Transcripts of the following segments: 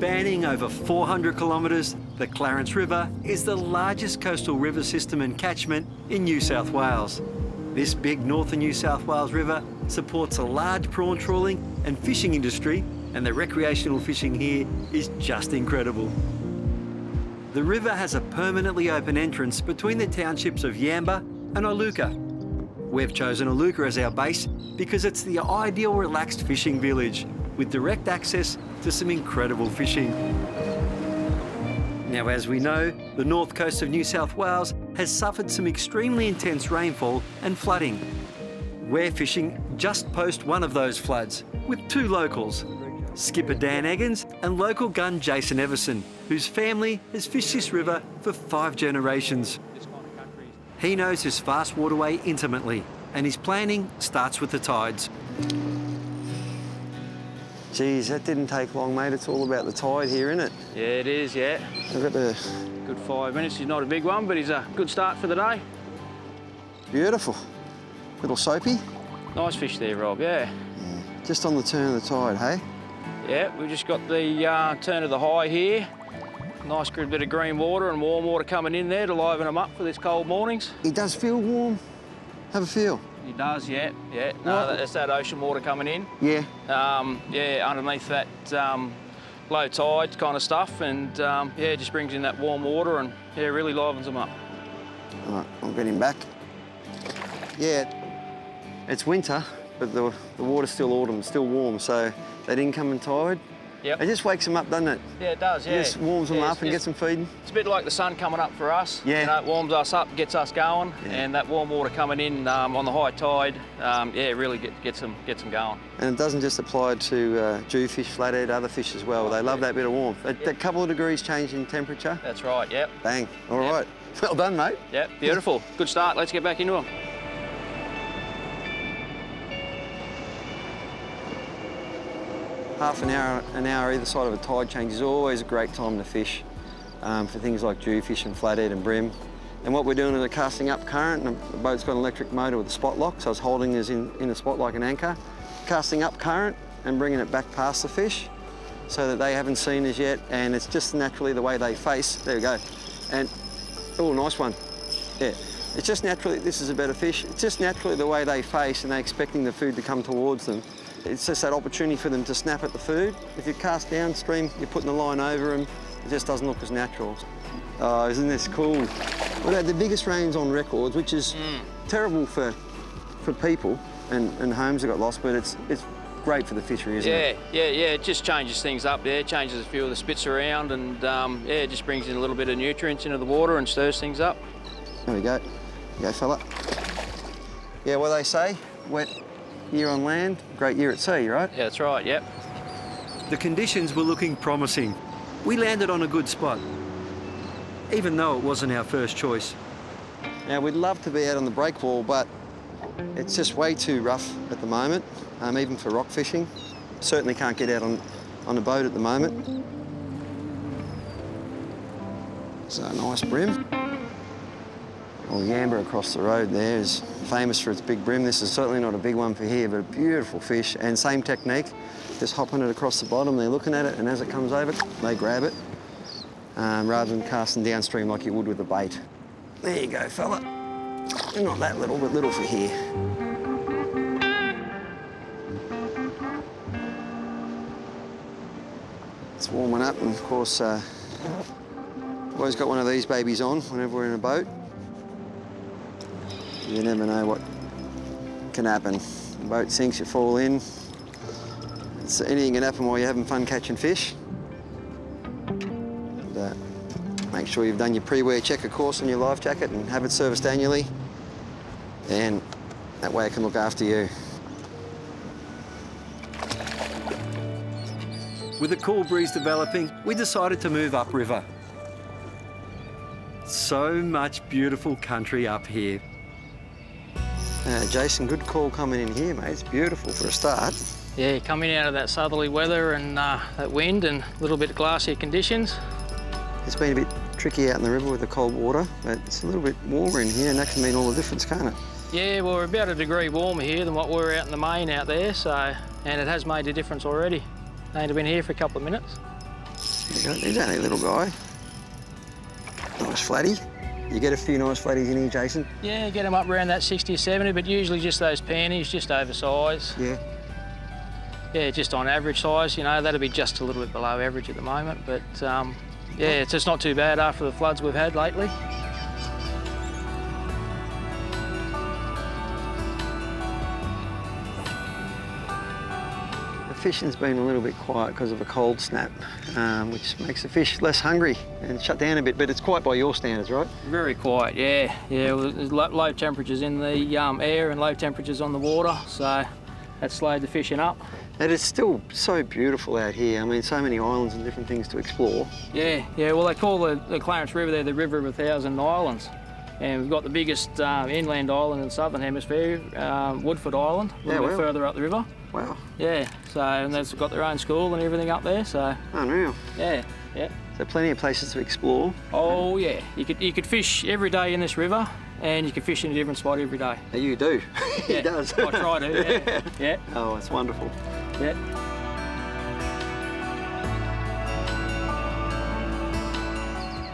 Spanning over 400 kilometres, the Clarence River is the largest coastal river system and catchment in New South Wales. This big northern New South Wales river supports a large prawn trawling and fishing industry, and the recreational fishing here is just incredible. The river has a permanently open entrance between the townships of Yamba and Iluka. We've chosen Iluka as our base because it's the ideal relaxed fishing village with direct access to some incredible fishing. Now, as we know, the north coast of New South Wales has suffered some extremely intense rainfall and flooding. We're fishing just post one of those floods with two locals, skipper Dan Eggins and local gun Jason Everson, whose family has fished this river for 5 generations. He knows this vast waterway intimately, and his planning starts with the tides. Geez, that didn't take long, mate. It's all about the tide here, isn't it? Yeah, it is, yeah. I've got the... Good 5 minutes. He's not a big one, but he's a good start for the day. Beautiful. Little soapy. Nice fish there, Rob, yeah. Just on the turn of the tide, hey? Yeah, we've just got the turn of the high here. Nice good bit of green water and warm water coming in there to liven them up for this cold mornings. It does feel warm. Have a feel. It does, yeah, yeah. No, that's that ocean water coming in. Yeah. Yeah, underneath that low tide kind of stuff, and yeah, it just brings in that warm water and yeah, really livens them up. All right, I'll get him back. Yeah, it's winter, but the water's still autumn, still warm, so that incoming tide, yep. It just wakes them up, doesn't it? Yeah, it does, yeah. It just warms them up and gets them feeding. It's a bit like the sun coming up for us. Yeah. You know, it warms us up, gets us going, and that warm water coming in on the high tide, yeah, really gets them going. And it doesn't just apply to jewfish, flathead, other fish as well. They love that bit of warmth. A couple of degrees change in temperature. That's right, yep. Bang, all right. Well done, mate. Yep, beautiful. Good start, let's get back into them. Half an hour either side of a tide change is always a great time to fish for things like jewfish and flathead and bream. And what we're doing is a casting up current, and the boat's got an electric motor with a spot lock, so it's holding us in a spot like an anchor. Casting up current and bringing it back past the fish so that they haven't seen us yet, and it's just naturally the way they face. There we go. And, oh, nice one. Yeah, it's just naturally, this is a better fish, it's just naturally the way they face and they're expecting the food to come towards them. It's just that opportunity for them to snap at the food. If you cast downstream, you're putting the line over them, it just doesn't look as natural. Oh, isn't this cool? We've had the biggest rains on records, which is terrible for people and homes that got lost, but it's great for the fishery, isn't it? Yeah, it just changes things up there, changes a few of the spits around, and yeah, it just brings in a little bit of nutrients into the water and stirs things up. There we go. Go, fella. Yeah, what they say, wet year on land, great year at sea, right? Yeah, that's right, yep. The conditions were looking promising. We landed on a good spot, even though it wasn't our first choice. Now, we'd love to be out on the breakwall, but it's just way too rough at the moment, even for rock fishing. Certainly can't get out on a boat at the moment. So, nice bream. Well, Yamba across the road there is famous for its big bream. This is certainly not a big one for here, but a beautiful fish, and same technique. Just hopping it across the bottom, they're looking at it, and as it comes over, they grab it, rather than casting downstream like you would with a bait. There you go, fella. Not that little, but little for here. It's warming up, and of course, always got one of these babies on whenever we're in a boat. You never know what can happen. The boat sinks, you fall in. Anything can happen while you're having fun catching fish. And, make sure you've done your pre-wear checker course on your life jacket and have it serviced annually. And that way it can look after you. With a cool breeze developing, we decided to move upriver. So much beautiful country up here. Jason, good call coming in here, mate. It's beautiful for a start. Yeah, coming out of that southerly weather and that wind and a little bit glacier conditions. It's been a bit tricky out in the river with the cold water, but it's a little bit warmer in here, and that can mean all the difference, can't it? Yeah, well, we're about a degree warmer here than what we were out in the main out there, so, and it has made a difference already. I've only been here for a couple of minutes. There you go. There's only a little guy. Nice flatty. You get a few nice flatties in here, Jason? Yeah, get them up around that 60 or 70, but usually just those panties, just oversized. Yeah. Yeah, just on average size, you know, that'll be just a little bit below average at the moment, but yeah, it's just not too bad after the floods we've had lately. The fishing's been a little bit quiet because of a cold snap, which makes the fish less hungry and shut down a bit, but it's quiet by your standards, right? Very quiet, yeah. Yeah, well, there's low temperatures in the air and low temperatures on the water, so that slowed the fishing up. And it's still so beautiful out here. I mean, so many islands and different things to explore. Yeah, well, they call the Clarence River there the River of 1,000 Islands. And we've got the biggest inland island in the southern hemisphere, Woodford Island, a little bit further up the river. Wow. Yeah, so, and they've got their own school and everything up there, so. Unreal. Yeah. So plenty of places to explore. Oh yeah, you could fish every day in this river, and you can fish in a different spot every day. You do. Yeah, He does. I try to, yeah. Oh, it's wonderful. Yeah.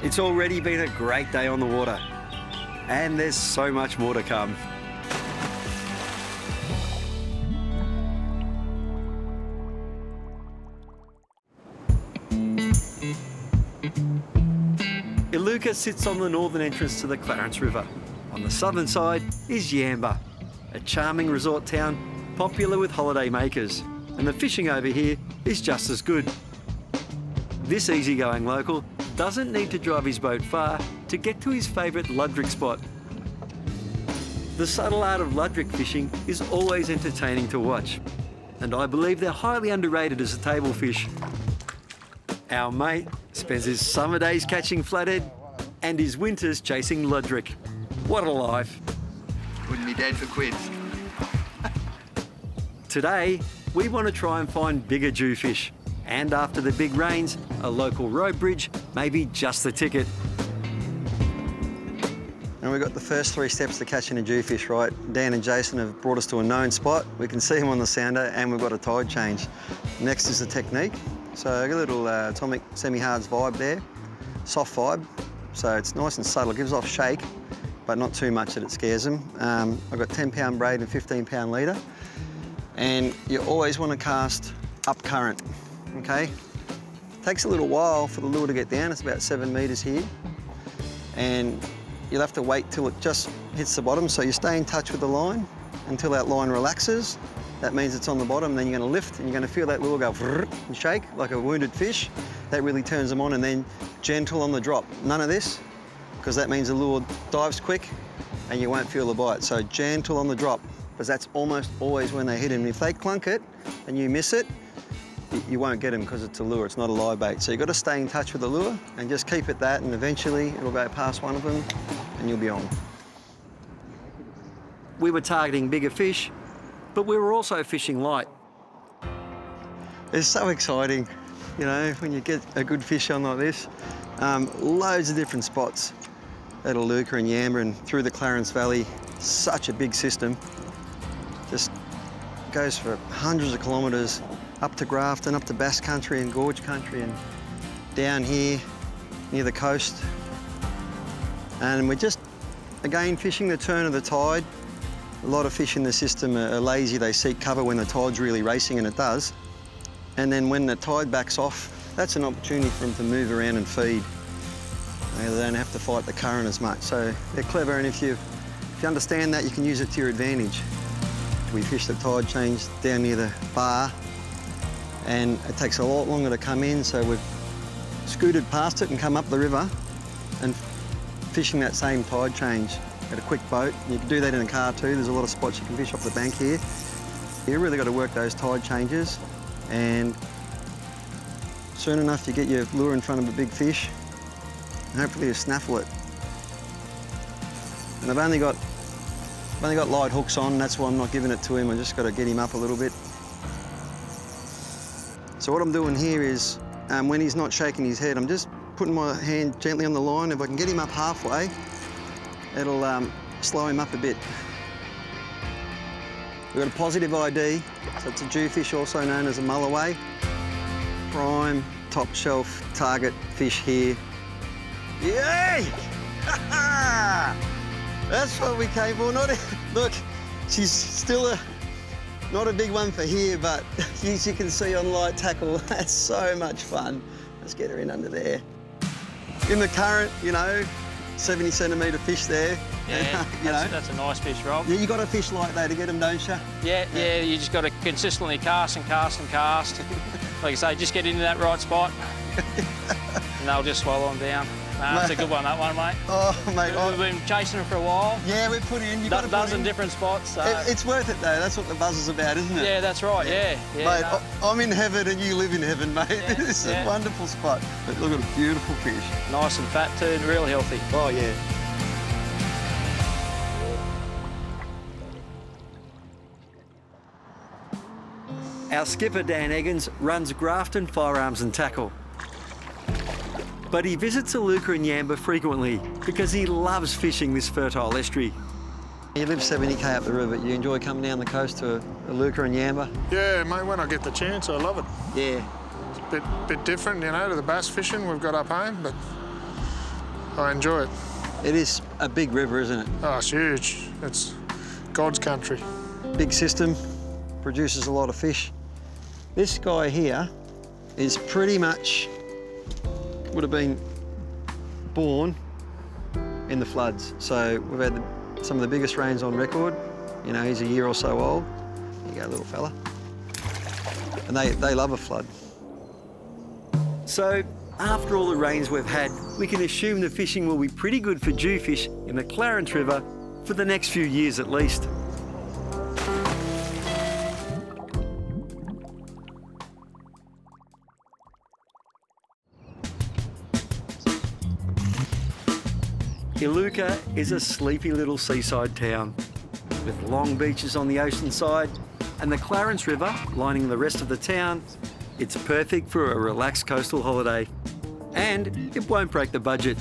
It's already been a great day on the water, and there's so much more to come. Iluka sits on the northern entrance to the Clarence River. On the southern side is Yamba, a charming resort town popular with holiday makers, and the fishing over here is just as good. This easygoing local doesn't need to drive his boat far to get to his favourite ludrick spot. The subtle art of ludrick fishing is always entertaining to watch, and I believe they're highly underrated as a table fish. Our mate spends his summer days catching flathead and his winters chasing ludrick. What a life. Wouldn't be dead for quids. Today, we want to try and find bigger jewfish. And after the big rains, a local rope bridge may be just the ticket. And we've got the first 3 steps to catching a jewfish, right? Dan and Jason have brought us to a known spot. We can see them on the sounder, and we've got a tide change. Next is the technique. So I've got a little atomic semi-hards vibe there, soft vibe. So it's nice and subtle, it gives off shake, but not too much that it scares them. I've got 10-pound braid and 15-pound leader. And you always want to cast up current, okay? Takes a little while for the lure to get down, it's about 7 metres here. And you'll have to wait till it just hits the bottom, so you stay in touch with the line until that line relaxes. That means it's on the bottom, then you're going to lift and you're going to feel that lure go and shake like a wounded fish. That really turns them on, and then gentle on the drop. None of this, because that means the lure dives quick and you won't feel the bite. So gentle on the drop, because that's almost always when they hit him. If they clunk it and you miss it, you won't get him because it's a lure, it's not a live bait. So you've got to stay in touch with the lure and just keep it that, and eventually it'll go past one of them and you'll be on. We were targeting bigger fish, but we were also fishing light. It's so exciting, you know, when you get a good fish on like this. Loads of different spots at Iluka and Yamba and through the Clarence Valley. Such a big system. Just goes for hundreds of kilometres up to Grafton, up to Bass Country and Gorge Country, and down here near the coast. And we're just, again, fishing the turn of the tide. A lot of fish in the system are lazy. They seek cover when the tide's really racing, and it does. And then when the tide backs off, that's an opportunity for them to move around and feed. They don't have to fight the current as much. So they're clever, and if you understand that, you can use it to your advantage. We fish the tide change down near the bar, and it takes a lot longer to come in, so we've scooted past it and come up the river and fishing that same tide change at a quick boat. You can do that in a car too. There's a lot of spots you can fish off the bank here. You've really got to work those tide changes, and soon enough you get your lure in front of a big fish and hopefully you snaffle it. And I've only got light hooks on, that's why I'm not giving it to him. I just got to get him up a little bit. So what I'm doing here is, when he's not shaking his head, I'm just putting my hand gently on the line. If I can get him up halfway, it'll slow him up a bit. We've got a positive ID, so it's a jewfish, also known as a mulloway. Prime top shelf target fish here. Yay! That's what we came for. Look, she's still not a big one for here, but as you can see on light tackle, that's so much fun. Let's get her in under there. In the current, you know, 70 centimetre fish there. Yeah, you know. That's a nice fish, Rob. Yeah, you got to fish like that to get them, don't you? Yeah, you just got to consistently cast and cast and cast. Like I say, just get into that right spot and they'll just swallow them down. It's a good one, that one, mate. Oh, mate. We've been chasing them for a while. Yeah, we've put in. You've got to put in. Different spots. So. It's worth it, though. That's what the buzz is about, isn't it? Yeah, that's right, yeah. Mate, I'm in heaven and you live in heaven, mate. Yeah, This is a wonderful spot. But look at a beautiful fish. Nice and fat too, and real healthy. Oh, yeah. Our skipper, Dan Eggins, runs Grafton Firearms and Tackle. But he visits Iluka and Yamba frequently because he loves fishing this fertile estuary. You live 70k up the river. You enjoy coming down the coast to Iluka and Yamba? Yeah, mate, when I get the chance, I love it. Yeah. It's a bit different, you know, to the bass fishing we've got up home, but I enjoy it. It is a big river, isn't it? Oh, it's huge. It's God's country. Big system, produces a lot of fish. This guy here is pretty much, would have been born in the floods. So we've had some of the biggest rains on record. You know, he's a year or so old. There you go, little fella. And they love a flood. So, after all the rains we've had, we can assume the fishing will be pretty good for jewfish in the Clarence River for the next few years at least. Iluka is a sleepy little seaside town with long beaches on the ocean side and the Clarence River lining the rest of the town. It's perfect for a relaxed coastal holiday and it won't break the budget.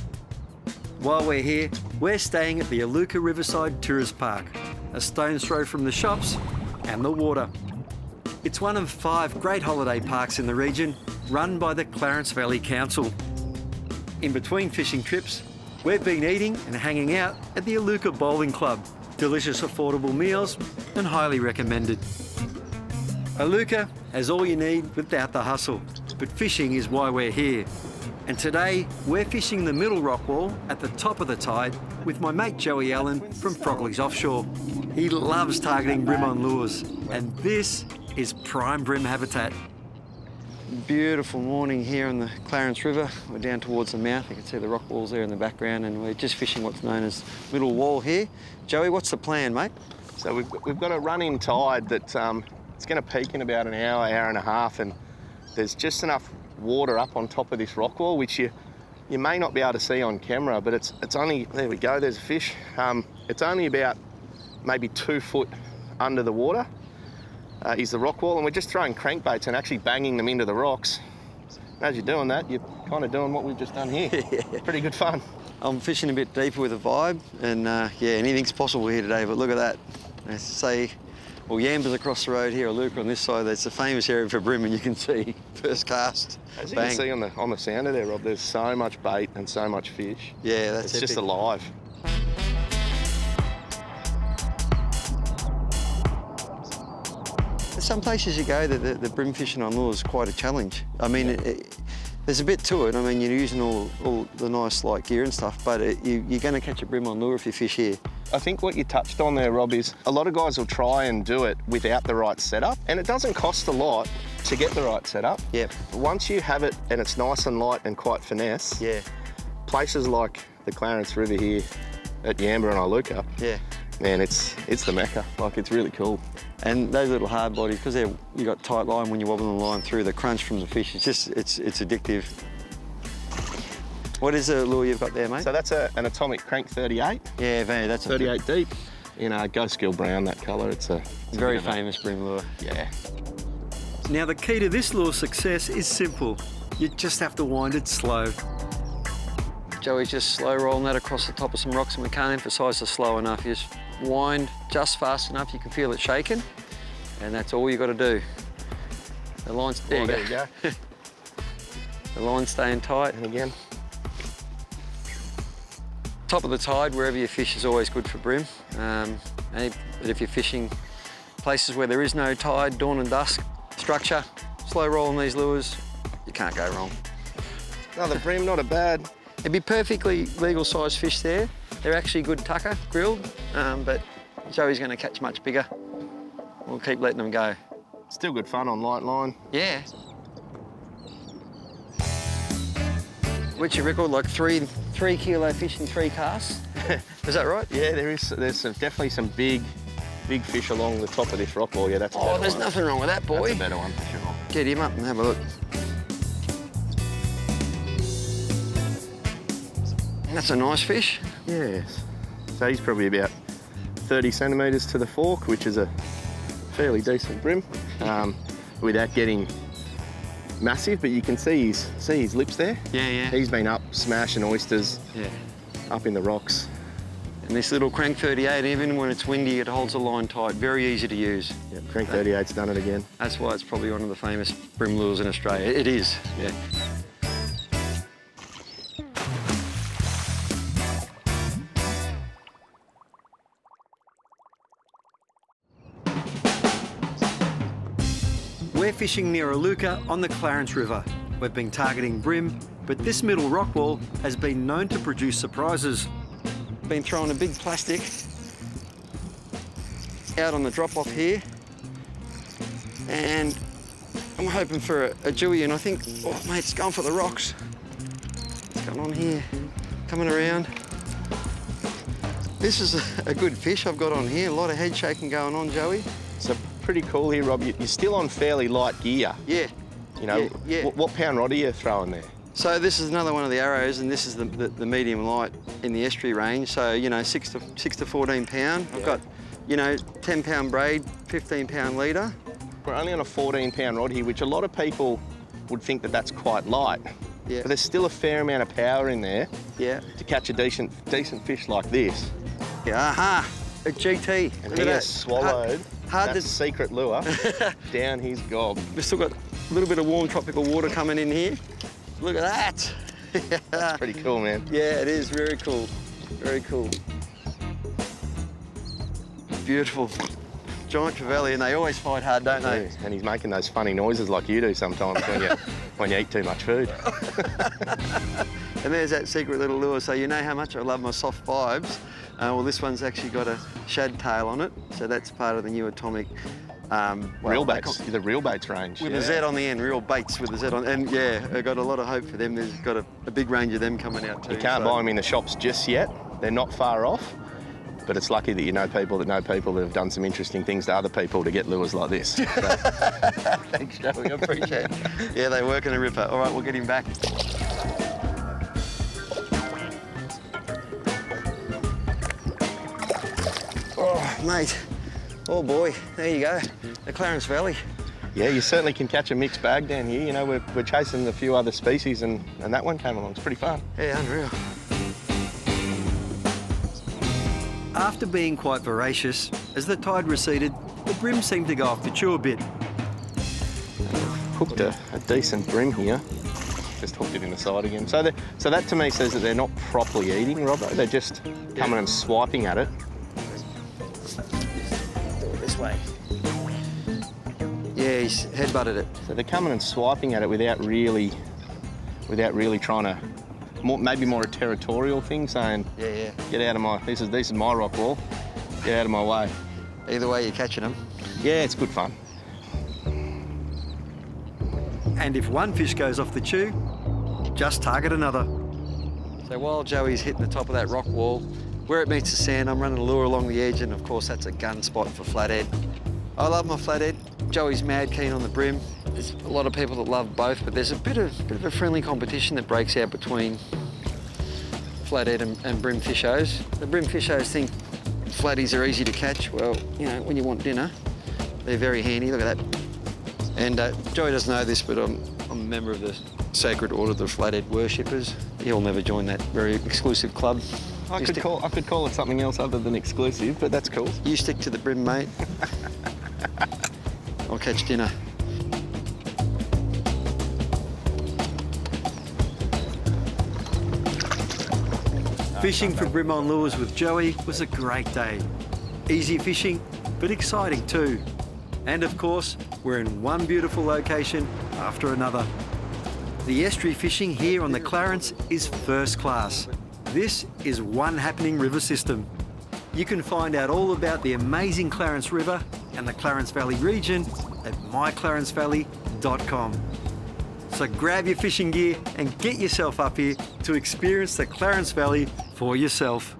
While we're here, we're staying at the Iluka Riverside Tourist Park, a stone's throw from the shops and the water. It's one of 5 great holiday parks in the region run by the Clarence Valley Council. In between fishing trips, we've been eating and hanging out at the Iluka Bowling Club. Delicious, affordable meals and highly recommended. Iluka has all you need without the hustle, but fishing is why we're here. And today, we're fishing the middle rock wall at the top of the tide with my mate Joey Allen from Frogley's Offshore. He loves targeting brim on lures, and this is prime brim habitat. Beautiful morning here in the Clarence River. We're down towards the mouth. You can see the rock walls there in the background, and we're just fishing what's known as middle wall here. Joey, what's the plan, mate? So we've got a running tide that it's going to peak in about an hour, hour and a half, and there's just enough water up on top of this rock wall, which you may not be able to see on camera, but it's only, there we go, there's a fish. It's only about maybe 2 foot under the water. Is the rock wall, and we're just throwing crankbaits and actually banging them into the rocks. As you're doing that, you're kind of doing what we've just done here. Yeah. Pretty good fun. I'm fishing a bit deeper with a vibe, and yeah, anything's possible here today, but look at that. Let's say, well, Yamba's across the road here, Iluka on this side. That's a famous area for brim, and you can see first cast. As you bang. can see on the sounder there, Rob, there's so much bait and so much fish. Yeah, that's It's epic. just alive. Some places you go, the brim fishing on lure is quite a challenge. I mean, there's a bit to it. I mean, you're using all the nice like gear and stuff, but you're going to catch a brim on lure if you fish here. I think what you touched on there, Rob, is a lot of guys will try and do it without the right setup, and it doesn't cost a lot to get the right setup. Yep. Once you have it and it's nice and light and quite finesse, Yeah. places like the Clarence River here at Yamba and Iluka, Yeah. man, it's the mecca. Like, it's really cool. And those little hard bodies, because you got tight line when you're wobbling the line through, the crunch from the fish, it's addictive. What is the lure you've got there, mate? So that's an atomic crank 38. Yeah, that's 38 deep. In a ghost gill brown, that colour. It's a very bit of famous brim lure. Yeah. Now the key to this lure's success is simple. You just have to wind it slow. Joey's just slow rolling that across the top of some rocks, and we can't emphasise the slow enough. You just wind just fast enough, you can feel it shaking, and that's all you got to do. The line's, there you go. The line's staying tight. And again. Top of the tide, wherever you fish, is always good for bream. But if you're fishing places where there is no tide, dawn and dusk structure, slow rolling these lures, you can't go wrong. Another bream, not a bad. It'd be perfectly legal sized fish there. They're actually good tucker, grilled, but Joey's going to catch much bigger. We'll keep letting them go. Still good fun on light line. Yeah. What's your record, like three kilo fish in 3 casts? Is that right? Yeah, there's definitely some big fish along the top of this rock wall. Yeah, that's a better there's one. nothing wrong with that, boy. That's a better one for sure. Get him up and have a look. That's a nice fish. Yes. So he's probably about 30 centimetres to the fork, which is a fairly decent bream, without getting massive, but you can see his lips there. Yeah, yeah. He's been up smashing oysters. Yeah. Up in the rocks. And this little crank 38, even when it's windy, it holds the line tight. Very easy to use. Yeah, crank 38's done it again. That's why it's probably one of the famous bream lures in Australia. It is, yeah. We're fishing near Iluka on the Clarence River. We've been targeting bream, but this middle rock wall has been known to produce surprises. Been throwing a big plastic out on the drop-off here, and I'm hoping for a dewy, and I think, oh mate, it's going for the rocks. What's going on here? Coming around. This is a good fish I've got on here. A lot of head shaking going on, Joey. So pretty cool here, Rob. You're still on fairly light gear. Yeah. You know, yeah. What pound rod are you throwing there? So this is another one of the arrows, and this is the medium light in the estuary range. So, you know, 6 to 14 pound. I've got, you know, 10 pound braid, 15 pound leader. We're only on a 14 pound rod here, which a lot of people would think that that's quite light. Yeah. But there's still a fair amount of power in there. Yeah. To catch a decent fish like this. Yeah, aha, a GT. And he has swallowed hard that to... secret lure down his gob. We've still got a little bit of warm tropical water coming in here. Look at that. That's pretty cool, man. Yeah, it is very cool. Very cool. Beautiful. Giant trevally, and they always fight hard, don't they? Yeah, and he's making those funny noises like you do sometimes when you eat too much food. And there's that secret little lure. So you know how much I love my soft vibes. Well, this one's actually got a shad tail on it, so that's part of the new atomic. Real baits, the real baits range. With a Z on the end, real baits with a Z on, and yeah, I've got a lot of hope for them. There's got a big range of them coming out too. You can't buy them in the shops just yet. They're not far off, but it's lucky that you know people that have done some interesting things to other people to get lures like this. So. Thanks, Joey, I appreciate it. Yeah, they work in a ripper. All right, we'll get him back. Oh, mate. Oh boy, there you go, the Clarence Valley. Yeah, you certainly can catch a mixed bag down here. You know, we're chasing a few other species and that one came along. It's pretty fun. Yeah, unreal. After being quite voracious, as the tide receded, the bream seemed to go off the chew a bit. Hooked a decent bream here. Just hooked it in the side again. So that to me says that they're not properly eating, Robbo. They're just coming and swiping at it. This way. Yeah, he's headbutted it. So they're coming and swiping at it without really trying to, maybe more a territorial thing, saying, yeah, get out of my, this is my rock wall, get out of my way. Either way, you're catching them. Yeah, it's good fun. And if one fish goes off the chew, just target another. So while Joey's hitting the top of that rock wall, where it meets the sand, I'm running a lure along the edge, and of course that's a gun spot for flathead. I love my flathead. Joey's mad keen on the bream. There's a lot of people that love both, but there's a bit of a friendly competition that breaks out between flathead and bream fishers. The bream fishers think flatties are easy to catch. Well, you know, when you want dinner, they're very handy. Look at that. And Joey doesn't know this, but I'm a member of the Sacred Order of the Flathead Worshippers. He'll never join that very exclusive club. I could call it something else other than exclusive, but that's cool. You stick to the bream, mate. I'll catch dinner. Fishing for brim on lures with Joey was a great day. Easy fishing, but exciting too. And of course, we're in one beautiful location after another. The estuary fishing here on the Clarence is first class. This is one happening river system. You can find out all about the amazing Clarence River and the Clarence Valley region at myclarencevalley.com. So grab your fishing gear and get yourself up here to experience the Clarence Valley for yourself.